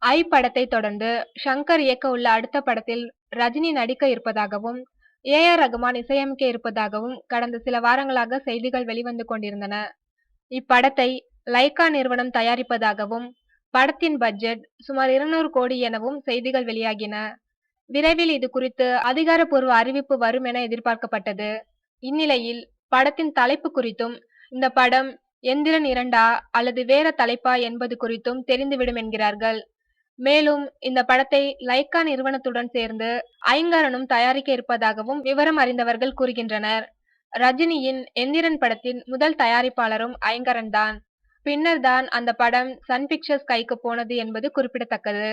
ஐ படத்தை தொடர்ந்து ஷங்கர் இயக்க உள்ள அடுத்த படத்தில் ரஜினி நடிக்க இருப்பதாகவும் ஏ.ஆர். ரகுமான் இசையமைக்க இருப்பதாகவும் கடந்த சில வாரங்களாக செய்திகள் வெளிவந்து கொண்டிருந்தன. இப்படத்தை லைகா நிறுவனம் தயாரிப்பதாகவும் படத்தின் பட்ஜெட் சுமார் 200 கோடி எனவும் செய்திகள் வெளியாகின. விரைவில் இது குறித்து அதிகாரப்பூர்வ அறிவிப்பு வரும் என எதிர்பார்க்கப்பட்டது. இந்நிலையில் படத்தின் தலைப்பு குறித்தும் இந்த படம் எந்திரன் 2 அல்லது வேற தலைப்பா என்பது குறித்தும் தெரிந்துவிடும் என்கிறார்கள். மேலும் இந்த படத்தை லைகா நிறுவனத்துடன் சேர்ந்து ஐங்கரனும் தயாரிக்க இருப்பதாகவும் விவரம் அறிந்தவர்கள் கூறுகின்றனர். ரஜினியின் எந்திரன் படத்தின் முதல் தயாரிப்பாளரும் ஐங்கரன் தான். பின்னர் தான் அந்த படம் சன் பிக்சர்ஸ் கைக்கு போனது என்பது குறிப்பிடத்தக்கது.